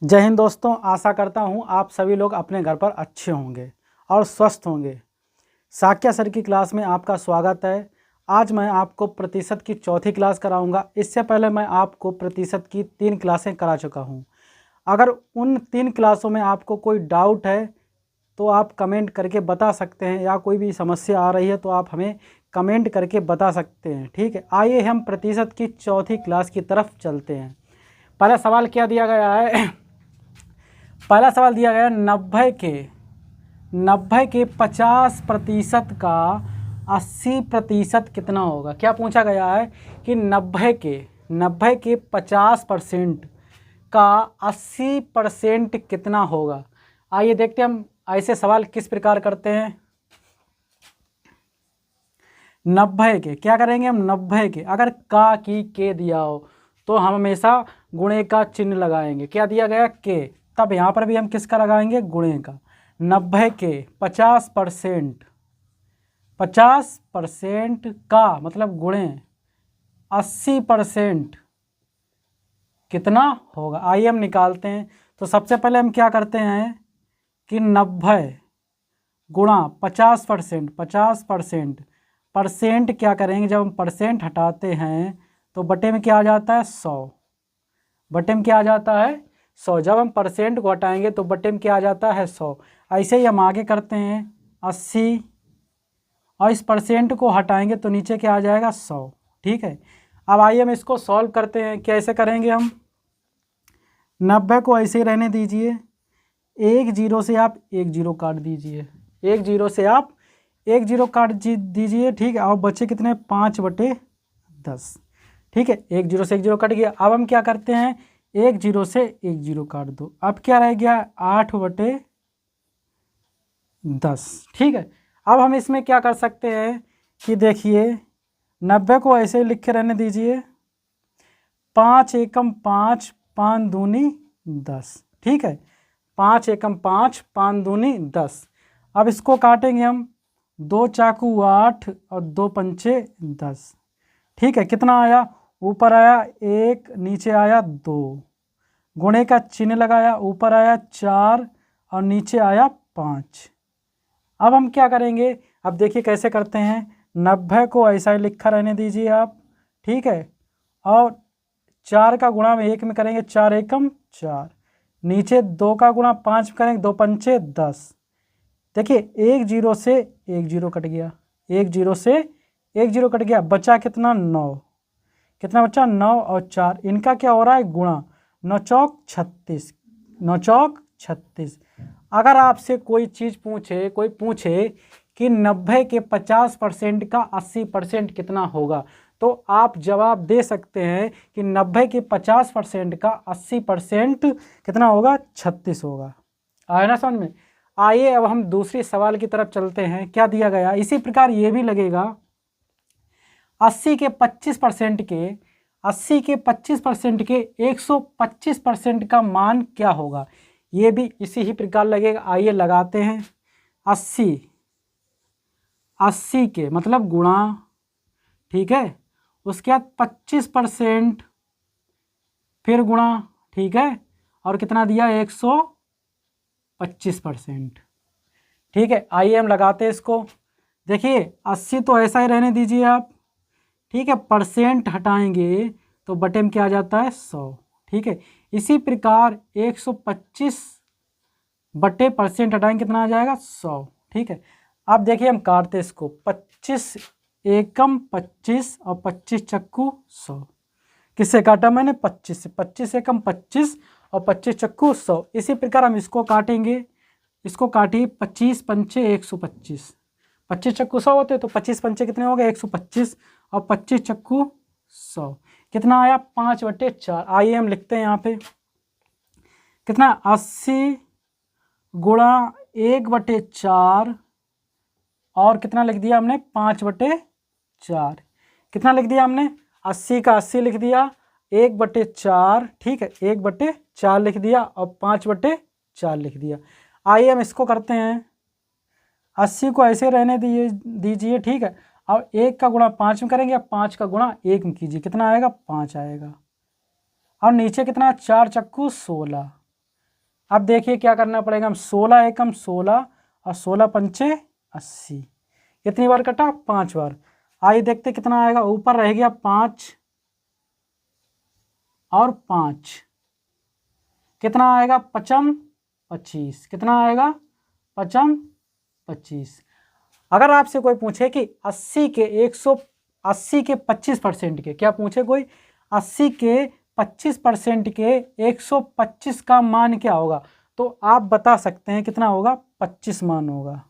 जय हिंद दोस्तों, आशा करता हूँ आप सभी लोग अपने घर पर अच्छे होंगे और स्वस्थ होंगे। साक्या सर की क्लास में आपका स्वागत है। आज मैं आपको प्रतिशत की चौथी क्लास कराऊंगा। इससे पहले मैं आपको प्रतिशत की 3 क्लासें करा चुका हूँ। अगर उन 3 क्लासों में आपको कोई डाउट है तो आप कमेंट करके बता सकते हैं, या कोई भी समस्या आ रही है तो आप हमें कमेंट करके बता सकते हैं। ठीक है, आइए हम प्रतिशत की चौथी क्लास की तरफ चलते हैं। पहला सवाल क्या दिया गया है? पहला सवाल दिया गया 90 के 50% का 80% कितना होगा। क्या पूछा गया है कि 90 के 50% का 80% कितना होगा। आइए देखते हैं हम ऐसे सवाल किस प्रकार करते हैं। 90 के क्या करेंगे हम? 90 के अगर का की के दिया हो तो हम हमेशा गुणे का चिन्ह लगाएंगे। क्या दिया गया? के, तब यहाँ पर भी हम किसका लगाएंगे? गुणे का। 90 के 50% का मतलब गुणे 80% कितना होगा। आइए हम निकालते हैं। तो सबसे पहले हम क्या करते हैं कि 90 गुणा 50%। परसेंट क्या करेंगे? जब हम परसेंट हटाते हैं तो बटे में क्या आ जाता है? 100। बटे में क्या आ जाता है? 100। जब हम परसेंट को हटाएंगे तो बटे में क्या आ जाता है? 100। ऐसे ही हम आगे करते हैं 80, और इस परसेंट को हटाएंगे तो नीचे क्या आ जाएगा? 100। ठीक है, अब आइए हम इसको सॉल्व करते हैं। कैसे करेंगे हम? 90 को ऐसे ही रहने दीजिए। एक जीरो से आप एक जीरो काट दीजिए। एक जीरो से आप एक जीरो काट दीजिए। ठीक है, अब बचे कितने? 5/10। ठीक है, एक जीरो से एक जीरो कट गया। अब हम क्या करते हैं? एक जीरो से एक जीरो काट दो। अब क्या रह गया? 8/10। ठीक है, अब हम इसमें क्या कर सकते हैं कि देखिए 90 को ऐसे लिख के रहने दीजिए। 5 एकम 5, 5 दूनी 10। ठीक है, 5 एकम 5, 5 दूनी 10। अब इसको काटेंगे हम। 2 चाकू 8 और 2 पंचे 10। ठीक है, कितना आया? ऊपर आया 1, नीचे आया 2। गुणे का चिन्ह लगाया, ऊपर आया 4 और नीचे आया 5। अब हम क्या करेंगे? अब देखिए कैसे करते हैं। 90 को ऐसा ही लिखा रहने दीजिए आप। ठीक है, और 4 का गुणा में 1 में करेंगे, 4 एकम 4। नीचे 2 का गुणा 5 में करेंगे, 2 पंचे 10। देखिए एक जीरो से एक जीरो कट गया, एक जीरो से एक जीरो कट गया। बचा कितना? 9। कितना बचा? 9 और 4, इनका क्या हो रहा है? गुणा। 9 चौक 36। 9 चौक 36। अगर आपसे कोई चीज़ पूछे, कोई पूछे कि 90 के 50% का 80% कितना होगा, तो आप जवाब दे सकते हैं कि 90 के 50% का 80% कितना होगा? 36 होगा। आया ना समझ में? आइए अब हम दूसरी सवाल की तरफ चलते हैं। क्या दिया गया? इसी प्रकार ये भी लगेगा। 80 के 25% के 125% का मान क्या होगा? ये भी इसी ही प्रकार लगेगा। आइए लगाते हैं। 80 के मतलब गुणा, ठीक है, उसके बाद 25% फिर गुणा, ठीक है, और कितना दिया? 125%। ठीक है, आइए हम लगाते हैं इसको। देखिए 80 तो ऐसा ही रहने दीजिए आप। ठीक है, परसेंट हटाएंगे तो बटे में क्या आ जाता है? 100। ठीक है, इसी प्रकार 125 बटे परसेंट हटाएंगे, कितना आ जाएगा? 100। ठीक है, अब देखिए हम काटते इसको। 25 एकम 25 और 25 चक्कू 100। किससे काटा मैंने? 25 से। 25 एकम 25 और 25 चक्कू 100। इसी प्रकार हम इसको काटेंगे। इसको काटिए। 25 पंचे 125। 25 चक्कू 100 होते, तो 25 पंचे कितने हो गए? 125 और 25 चक्कू 100। कितना आया? 5/4। आइए हम लिखते हैं यहाँ पे कितना? 80 गुणा 1/4 और कितना लिख दिया हमने? 5/4। कितना लिख दिया हमने? 80 का 80 लिख दिया, 1/4। ठीक है, 1/4 लिख दिया और 5/4 लिख दिया। आइए हम इसको करते हैं। 80 को ऐसे रहने दीजिए। ठीक है, अब 1 का गुणा 5 में करेंगे, अब 5 का गुणा 1 में कीजिए। कितना आएगा? 5 आएगा। और नीचे कितना? 4 चक्कू 16। अब देखिए क्या करना पड़ेगा, हम 16 एकम 16 और 16 पंचे 80, कितनी बार कटा, 5 बार। आइए देखते कितना आएगा, ऊपर रह गया 5 और 5, कितना आएगा, 5 25, कितना आएगा, 5 25। अगर आपसे कोई पूछे कि 80 के 180 के 25% के, क्या पूछे कोई, 80 के 25% के 125 का मान क्या होगा, तो आप बता सकते हैं कितना होगा, 25 मान होगा।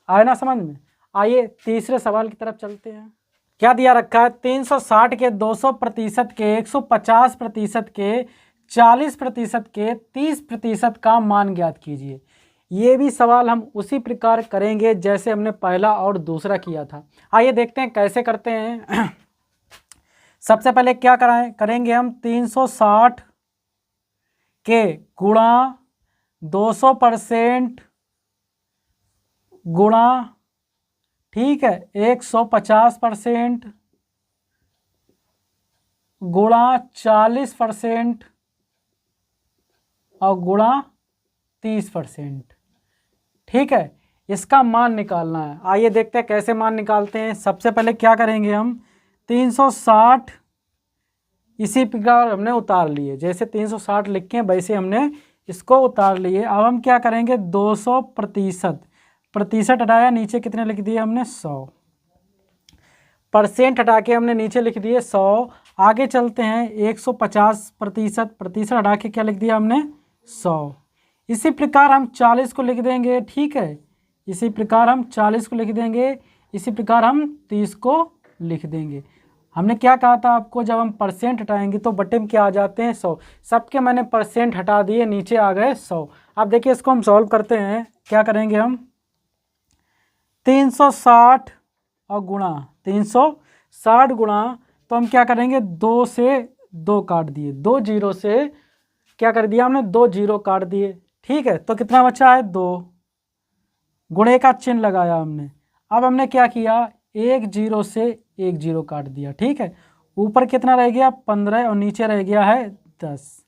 आए ना समझ में। आइए तीसरे सवाल की तरफ चलते हैं। क्या दिया रखा है, 360 के 200% के 150% के 40% के 30% का मान ज्ञात कीजिए। ये भी सवाल हम उसी प्रकार करेंगे जैसे हमने पहला और दूसरा किया था। आइए देखते हैं कैसे करते हैं। सबसे पहले क्या करेंगे हम, 360 के गुणा 200% गुणा, ठीक है, 150% गुणा 40% और गुणा 30%, ठीक है, इसका मान निकालना है। आइए देखते हैं कैसे मान निकालते हैं। सबसे पहले क्या करेंगे हम, 360 इसी प्रकार हमने उतार लिए, जैसे 360 लिखे हैं वैसे हमने इसको उतार लिए। अब हम क्या करेंगे, 200% हटाया, नीचे कितने लिख दिए हमने, 100 % हटा के हमने नीचे लिख दिए 100। आगे चलते हैं, 150% हटा के क्या लिख दिया हमने, 100। इसी प्रकार हम 40 को लिख देंगे, ठीक है, इसी प्रकार हम 40 को लिख देंगे, इसी प्रकार हम 30 को लिख देंगे। हमने क्या कहा था आपको, जब हम % हटाएंगे तो बटे में क्या आ जाते हैं, 100। सबके मैंने % हटा दिए, नीचे आ गए 100। अब देखिए इसको हम सॉल्व करते हैं। क्या करेंगे हम, 360 और गुणा 360 गुणा, तो हम क्या करेंगे, 2 से 2 काट दिए, 2 जीरो से क्या कर दिया हमने, 2 जीरो काट दिए, ठीक है, तो कितना बचा है, 2, गुणे का चिन्ह लगाया हमने। अब हमने क्या किया, 1 जीरो से 1 जीरो काट दिया, ठीक है, ऊपर कितना रह गया, 15 और नीचे रह गया है 10,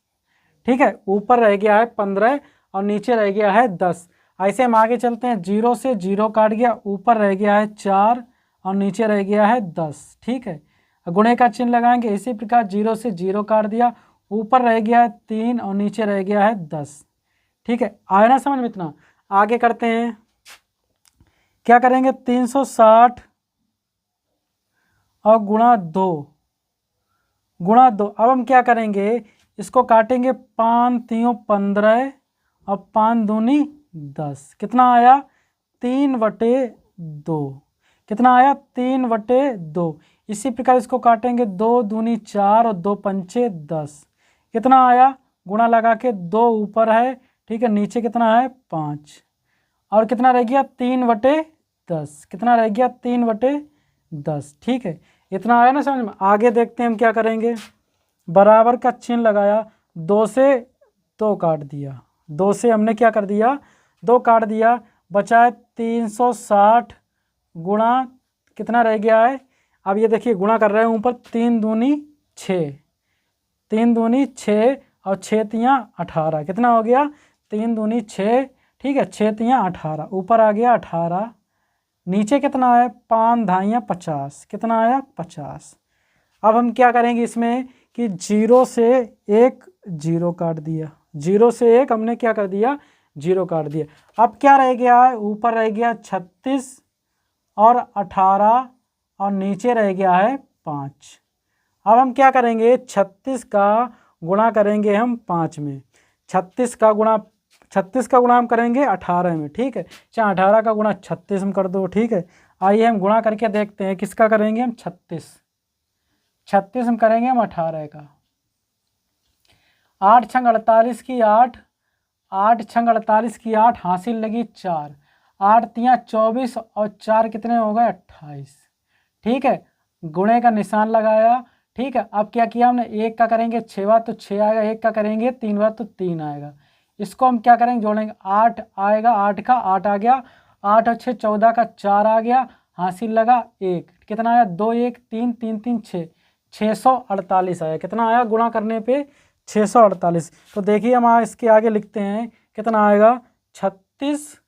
ठीक है, ऊपर रह गया है 15 और नीचे रह गया है 10। ऐसे हम आगे चलते हैं, 0 से 0 काट गया, ऊपर रह गया है 4 और नीचे रह गया है 10, ठीक है, गुणे का चिन्ह लगाएंगे। इसी प्रकार 0 से 0 काट दिया, ऊपर रह गया है 3 और नीचे रह गया है 10, ठीक है, आया ना समझ में इतना। आगे करते हैं, क्या करेंगे, 360 और गुणा 2 अब हम क्या करेंगे, इसको काटेंगे, 5 3 15 और 5 दूनी 10, कितना आया, 3/2, कितना आया, 3/2। इसी प्रकार इसको काटेंगे, 2 दूनी 4 और 2 पंचे 10, कितना आया, गुणा लगा के 2 ऊपर है, ठीक है, नीचे कितना है 5 और कितना रह गया, 3/10, कितना रह गया, 3/10, ठीक है, इतना आया ना समझ में। आगे देखते हैं हम क्या करेंगे, बराबर का चिन्ह लगाया, 2 से 2 काट दिया, 2 से हमने क्या कर दिया, 2 काट दिया, बचा है 360 गुणा, कितना रह गया है, अब ये देखिए गुणा कर रहे हैं ऊपर, 3 दूनी 6, 3 दूनी 6 और 6 तियाँ 18, कितना हो गया, 3 दूनी 6, ठीक है, 6 तियाँ 18, ऊपर आ गया 18, नीचे कितना है, 5 धाइयाँ 50, कितना आया 50। अब हम क्या करेंगे इसमें कि 0 से 1 0 काट दिया, 0 से 1 हमने क्या कर दिया, 0 काट दिया। अब क्या रह गया है, ऊपर रह गया 36 और 18 और नीचे रह गया है 5। अब हम क्या करेंगे, 36 का गुणा करेंगे हम 5 में, 36 का गुणा हम करेंगे 18 में, ठीक है, चाहे 18 का गुणा 36 में कर दो, ठीक है। आइए हम गुणा करके देखते हैं, किसका करेंगे हम, 36 में करेंगे हम 18 का। 8 छंग 48 की 8, 8 छंग 48 की 8, हासिल लगी 4, 8 तियाँ 24 और 4 कितने हो गए 28, ठीक है, गुणे का निशान लगाया, ठीक है। अब क्या किया हमने, 1 का करेंगे 6 बार तो 6 आएगा, 1 का करेंगे 3 बार तो 3 आएगा। इसको हम क्या करेंगे, जोड़ेंगे, 8 आएगा, 8 का 8 आ गया, 8 और 6 14 का 4 आ गया, हासिल लगा 1, कितना आया, 2 1 3 3 3 6, 648 आया, कितना आया गुणा करने पे 648। तो देखिए हम इसके आगे लिखते हैं कितना आएगा 36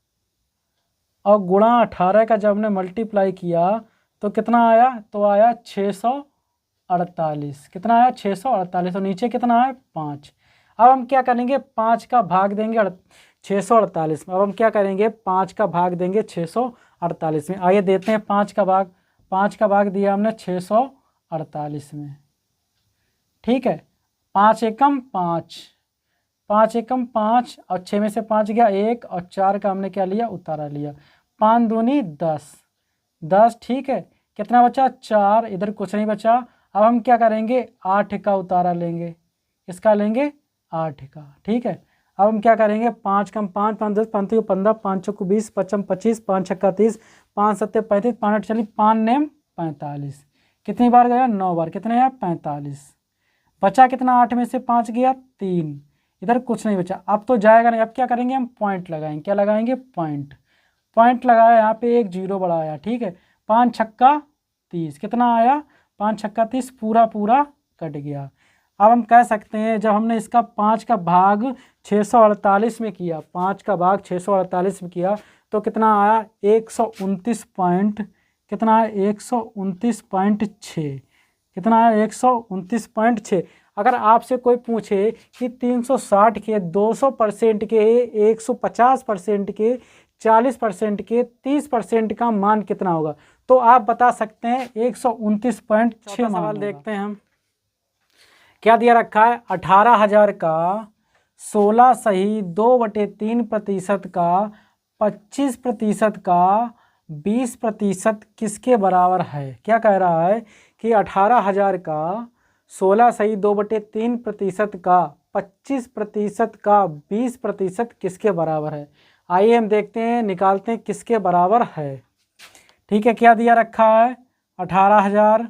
और गुणा 18 का जब हमने मल्टीप्लाई किया तो कितना आया, तो आया 648। कितना आया 648 और नीचे कितना है 5। अब हम क्या करेंगे 5 का भाग देंगे 648 में। अब हम क्या करेंगे 5 का भाग देंगे 648 में। आइए देते हैं 5 का भाग। 5 का भाग दिया हमने 648 में, ठीक है। 5 एकम 5, 5 एकम 5 और 6 में से 5 गया 1 और 4 का हमने क्या लिया, उतारा लिया। 5 दूनी 10, 10 ठीक है। कितना बचा 4, इधर कुछ नहीं बचा। अब हम क्या करेंगे 8 का उतारा लेंगे, इसका लेंगे 8 का, ठीक है। अब हम क्या करेंगे 5 कम 5, 5 10, 5 15, 5 चौको 20, 5 25, 5 छक्का 30, 5 सत्ते 35, 5 8 40, 5 नेम 45। कितनी बार गया 9 बार। कितने है 45। बचा कितना 8 में से 5 गया 3, इधर कुछ नहीं बचा। अब तो जाएगा नहीं। अब क्या करेंगे हम पॉइंट लगाएंगे। क्या लगाएंगे पॉइंट। पॉइंट लगाया, यहाँ पे एक 0 बढ़ाया, ठीक है। 5 छक्का 30, कितना आया 5 छक्का 30, पूरा पूरा कट गया। अब हम कह सकते हैं जब हमने इसका 5 का भाग 648 में किया, 5 का भाग 648 में किया तो कितना आया 129 पॉइंट, कितना आया 129.6, कितना आया 129.6। अगर आपसे कोई पूछे कि 360 के 200% के 150% के 40% के 30% का मान कितना होगा, तो आप बता सकते हैं 129.6 सवाल देखते हैं हम। क्या दिया रखा है 18,000 का 16 सही 2/3% का 25% का 20% किसके बराबर है। क्या कह रहा है कि 18,000 का 16 सही 2/3% का 25% का 20% किसके बराबर है। आइए हम देखते हैं, निकालते हैं किसके बराबर है, ठीक है। क्या दिया रखा है 18,000,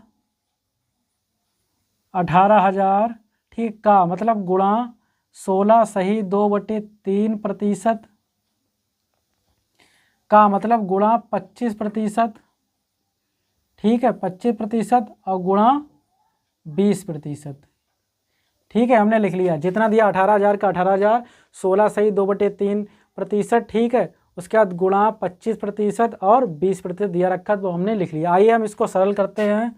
18,000 ठीक का मतलब गुणा 16 सही 2/3% का मतलब गुणा 25%, ठीक है 25% और गुणा 20%, ठीक है। हमने लिख लिया जितना दिया 18,000 का 18,000, 16 सही 2/3%, ठीक है। उसके बाद गुणा 25% और 20% दिया रखा तो हमने लिख लिया। आइए हम इसको सरल करते हैं।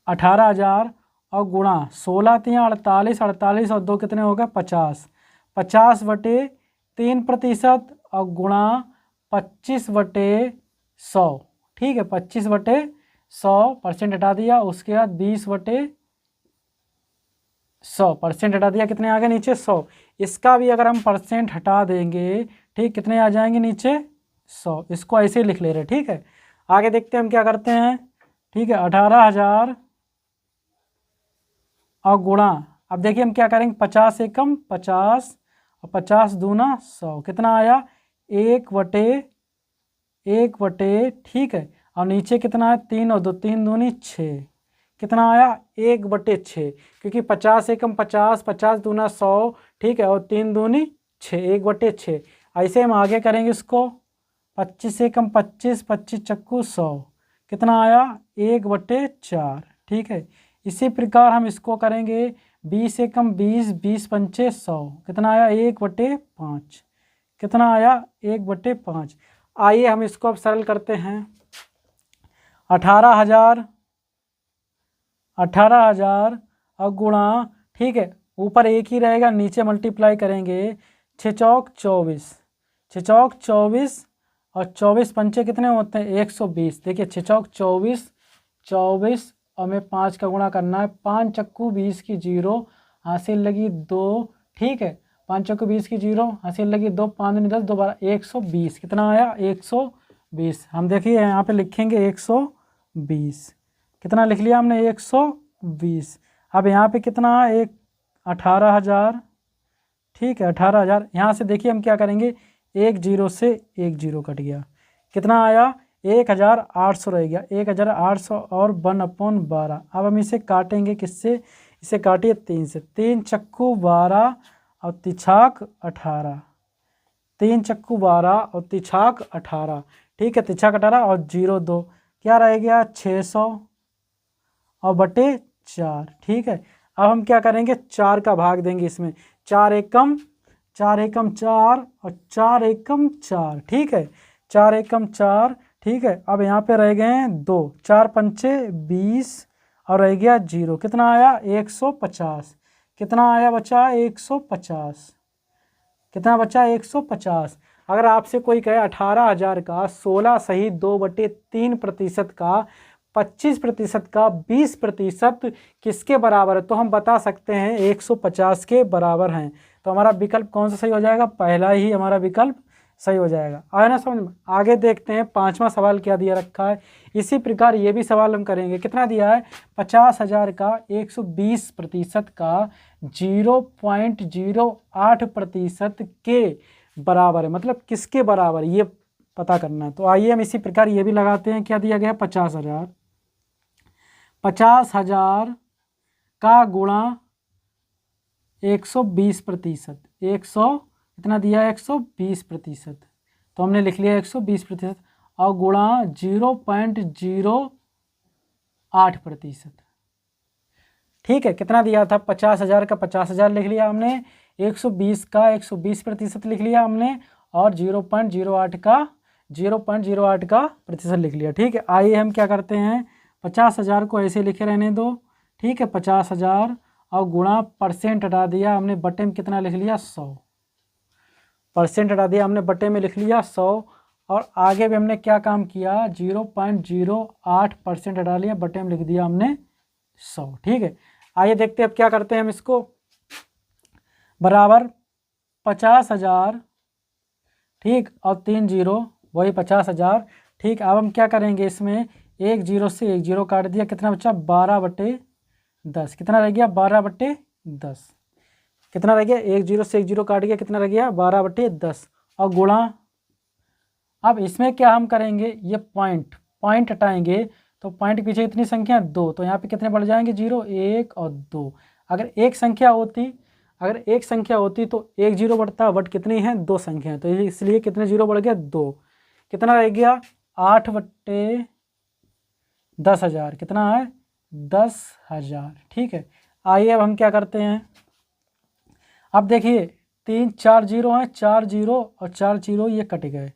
18,000 और गुणा 16 3 48, 48 और 2 कितने हो गए 50, 50/3% और गुणा 25/100, ठीक है 25/100% हटा दिया। उसके बाद 20/100% हटा दिया। कितने आ गए नीचे 100। इसका भी अगर हम परसेंट हटा देंगे, ठीक कितने आ जाएंगे नीचे 100। इसको ऐसे ही लिख ले रहे, ठीक है। आगे देखते हैं हम क्या करते हैं, ठीक है। 18,000 और गुणा, अब देखिए हम क्या करेंगे 50 एकम 50 और 50 दूना 100, कितना आया 1/1, ठीक है। और नीचे कितना है 3 और 2 3 दूनी 6, कितना आया 1/6, क्योंकि 50 एकम 50, 50 दूना 100, ठीक है। और 3 दूनी 6, 1/6। ऐसे हम आगे करेंगे इसको 25 एकम 25, 25 चक्कू 100, कितना आया 1/4, ठीक है। इसी प्रकार हम इसको करेंगे 20 एकम 20, 20 पंचे 100, कितना आया 1/5, कितना आया 1/5। आइए हम इसको अब सरल करते हैं। 18,000 और गुणा, ठीक है ऊपर एक ही रहेगा, नीचे मल्टीप्लाई करेंगे 6 चौक 24, 6 चौक 24 और 24 पंचे कितने होते हैं 120। देखिए 6 चौक 24, 24 और हमें 5 का गुणा करना है। 5 चक्कू 20 की 0, हासिल लगी 2, ठीक है। 5 चक्कू 20 की 0, हासिल लगी 2, 5 10 2 12 120, कितना आया 120। हम देखिए यहाँ पे लिखेंगे 120, कितना लिख लिया हमने 120। अब यहाँ पे कितना है 18,000, ठीक है 18,000। यहाँ से देखिए हम क्या करेंगे 1 0 से 1 0 कट गया, कितना आया 1,800 रह गया, 1,800 और 1/12। अब हम इसे काटेंगे किससे, इसे काटिए 3 से। 3 चक्कू 12 और तिछाक 18, 3 चक्कू 12 और तिछाक 18, ठीक है। तिछाक 18 और 0 2, क्या रह गया 600 और बटे 4, ठीक है। अब हम क्या करेंगे, 4 का भाग देंगे इसमें, 4 एकम 4 और 4 एकम 4, ठीक है, 4 एकम 4, ठीक है। अब यहाँ पे रह गए हैं 2, 4 पंचे 20 और रह गया 0, कितना आया 150, कितना आया बचा 150, कितना बचा 150। अगर आपसे कोई कहे 18,000 का 16 सही 2/3% का 25% का 20% किसके बराबर है, तो हम बता सकते हैं 150 के बराबर हैं। तो हमारा विकल्प कौन सा सही हो जाएगा, पहला ही हमारा विकल्प सही हो जाएगा। आया ना समझ में। आगे देखते हैं 5वां सवाल क्या दिया रखा है। इसी प्रकार ये भी सवाल हम करेंगे। कितना दिया है, 50,000 का 120% का 0.08% के बराबर है, मतलब किसके बराबर ये पता करना है। तो आइए हम इसी प्रकार ये भी लगाते हैं। क्या दिया गया, 50,000, 50,000 का गुणा 120%, 100 कितना दिया है 120%, तो हमने लिख लिया 120% और गुणा 0.08%, ठीक है। कितना दिया था, 50,000 का 50,000 लिख लिया हमने, 120 का 120% लिख लिया हमने और 0.08 का प्रतिशत लिख लिया, ठीक है। आइए हम क्या करते हैं, 50,000 को ऐसे लिखे रहने दो, ठीक है, 50,000 और गुणा परसेंट हटा दिया हमने, बटे में कितना लिख लिया 100, परसेंट हटा दिया हमने, बटे में लिख लिया 100 और आगे भी हमने क्या काम किया, 0.08% हटा लिया, बटे में लिख दिया हमने 100, ठीक है। आइए देखते हैं अब क्या करते हैं हम इसको, बराबर 50,000, ठीक, और 3 0 वही 50,000, ठीक। अब हम क्या करेंगे, इसमें 1 0 से 1 0 काट दिया, कितना बचा 12/10, कितना रह गया 12/10, कितना रह गया 1 0 से 1 0 काट गया, कितना रह गया 12/10 और गुणा। अब इसमें क्या हम करेंगे, ये पॉइंट हटाएंगे तो पॉइंट के पीछे इतनी संख्या 2, तो यहाँ पे कितने बढ़ जाएंगे 0 1 और 2। अगर एक संख्या होती तो 1 0 बढ़ता, बट कितनी है 2 संख्या है, तो इसलिए कितने 0 बढ़ गया 2, कितना रह गया 8/10,000, कितना है 10,000, ठीक है। आइए अब हम क्या करते हैं, अब देखिए 3 4 0 हैं, 4 0 और 4 0 ये कट गए,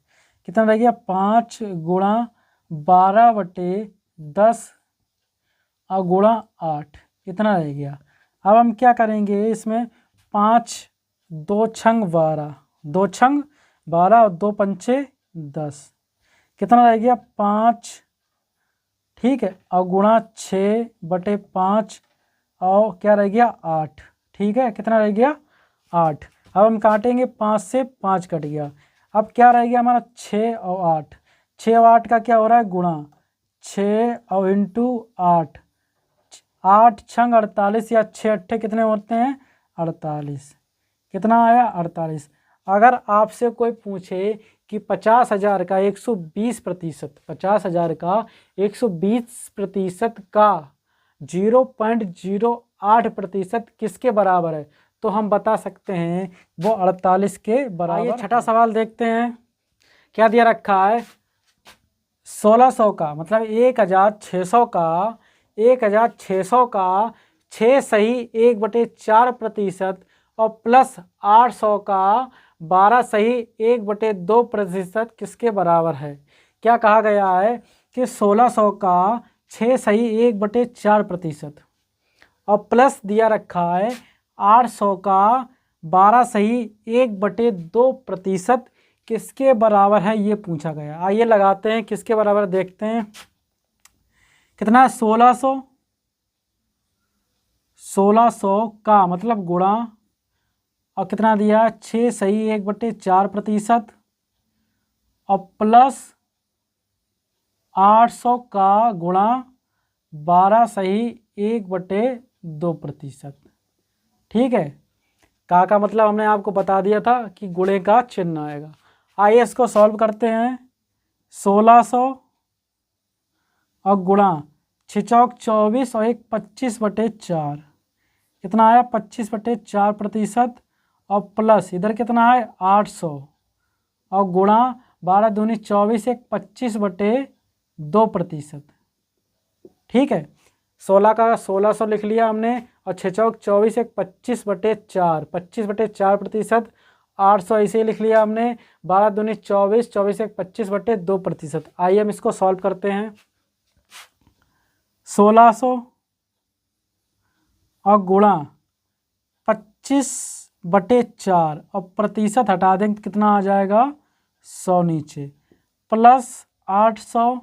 कितना रह गया 5 गुणा 12/10 और गुणा 8, इतना रह गया। अब हम क्या करेंगे, इसमें 5 2 छंग 12, 2 छंग 12 और 2 पंचे 10, कितना रह गया 5, ठीक है, और गुणा 6/5 और क्या रह गया 8, ठीक है, कितना रह गया 8। अब हम काटेंगे, 5 से 5 कट गया, अब क्या रह गया हमारा 6 और 8, 6 और 8 का क्या हो रहा है गुणा, 6 और इंटू 8, 8 छंग 48 या 6 अट्ठे कितने होते हैं 48, कितना आया 48। अगर आपसे कोई पूछे कि 50,000 का 120%, 50,000 का 120% का 0.08% किसके बराबर है, तो हम बता सकते हैं वो 48 के बराबर। छठा सवाल देखते हैं, क्या दिया रखा है, 1600 का मतलब 1,600 का 1,600 का 6 सही 1/4% और प्लस 800 का 12 सही 1/2% किसके बराबर है। क्या कहा गया है कि 1600 का 6 सही 1/4% और प्लस दिया रखा है 800 का 12 सही 1/2% किसके बराबर है, ये पूछा गया। आइए लगाते हैं किसके बराबर, देखते हैं कितना है 1600 का मतलब गुणा और कितना दिया 6 सही 1/4% और प्लस 800 का गुणा 12 सही 1/2%, ठीक है। का मतलब हमने आपको बता दिया था कि गुणे का चिन्ह आएगा। आइए इसको सॉल्व करते हैं, 1600 और गुणा 6 चौक 24 और 1 25/4, कितना आया 25/4% और प्लस इधर कितना है 800 और गुणा 12 दूनी 24 1 25/2%, ठीक है। 16 का 1600 लिख लिया हमने और 6 चौक 24, 1 25/4, 25/4%। 800 ऐसे ही लिख लिया हमने। 12 दूनी 24, 24 1 25/2%। आइए हम इसको सॉल्व करते हैं। 1600 और गुणा 25/4 और प्रतिशत हटा देंगे तो कितना आ जाएगा 100 नीचे, प्लस 800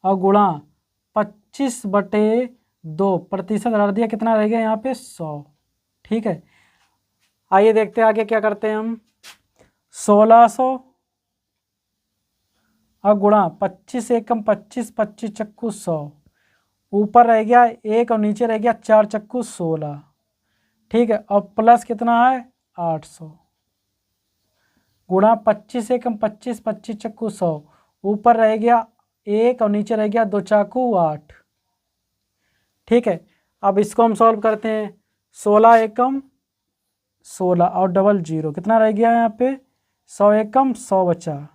और गुणा 25/2 प्रतिशत हटा दिया, कितना रह गया यहाँ पे 100। ठीक है, आइए देखते हैं आगे क्या करते हैं हम। 1600 और गुणा 25 एकम 25, 25 चक्कू 100, ऊपर रह गया 1 और नीचे रह गया 4 चक्कू 16। ठीक है, और प्लस कितना है 800, गुणा 25 एकम 25, 25 चक्कू 100, ऊपर रह गया 1 और नीचे रह गया 2 चाकू 8। ठीक है, अब इसको हम सॉल्व करते हैं। 16 एकम 16 और डबल 0, कितना रह गया यहाँ पे 100 एकम 100 बचा,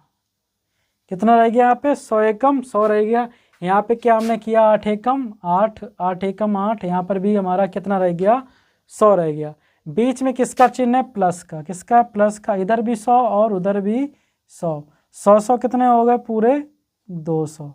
कितना रह गया यहाँ पे 100 एकम 100 रह गया। यहाँ पे क्या हमने किया 8 एकम 8, 8 एकम 8, यहाँ पर भी हमारा कितना रह गया 100 रह गया। बीच में किसका चिन्ह है प्लस का, किसका प्लस का, इधर भी 100 और उधर भी 100, 100 कितने हो गए पूरे 200।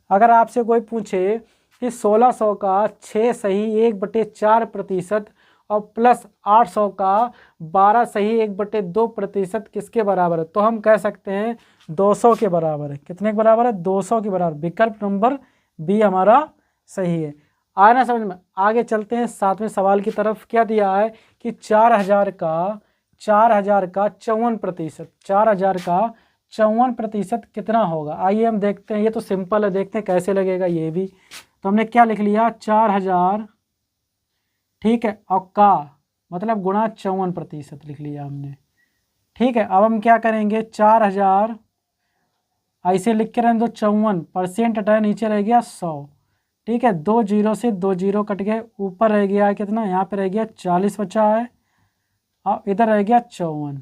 अगर आपसे कोई पूछे कि 1600 का 6 सही 1/4% और प्लस 800 का 12 सही 1/2% किसके बराबर है, तो हम कह सकते हैं 200 के बराबर है। कितने के बराबर है 200 के बराबर। विकल्प नंबर बी हमारा सही है। आया ना समझ में। आगे चलते हैं 7वें सवाल की तरफ। क्या दिया है कि 4000 का 54%, 4000 का 54% कितना होगा। आइए हम देखते हैं, ये तो सिंपल है, देखते हैं कैसे लगेगा ये भी। तो हमने क्या लिख लिया 4000, ठीक है, और का मतलब गुणा 54% लिख लिया हमने। ठीक है, अब हम क्या करेंगे 4000 ऐसे लिख के रहने दो, 54% हटाया, नीचे रह गया 100। ठीक है, 2 जीरो से 2 जीरो कट गए, ऊपर रह गया कितना, यहाँ पे रह गया 40 बचा है और इधर रह गया 54।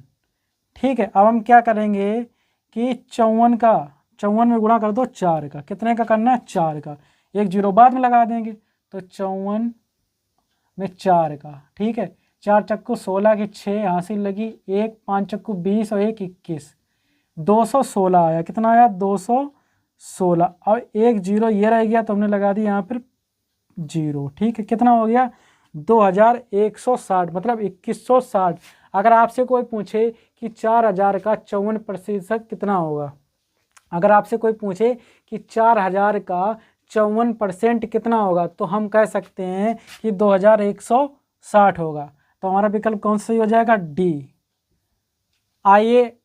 ठीक है, अब हम क्या करेंगे कि 54 में गुणा कर दो 4 का, कितने का करना है 4 का, एक जीरो बाद में लगा देंगे तो 54 में 4 का। ठीक है, 4 चक्कू 16 की 6 हासिल लगी, 1 5 चक्कू 20 और 1 21, 216 आया। कितना आया 216 और एक जीरो ये रह गया तो हमने लगा दिया यहाँ पर जीरो। ठीक है, कितना हो गया 2160 मतलब 2160। अगर आपसे कोई पूछे कि 4000 का 54% कितना होगा, अगर आपसे कोई पूछे कि 4000 का 54% कितना होगा तो हम कह सकते हैं कि 2160 होगा। तो हमारा विकल्प कौन सा सही हो जाएगा डी। आइए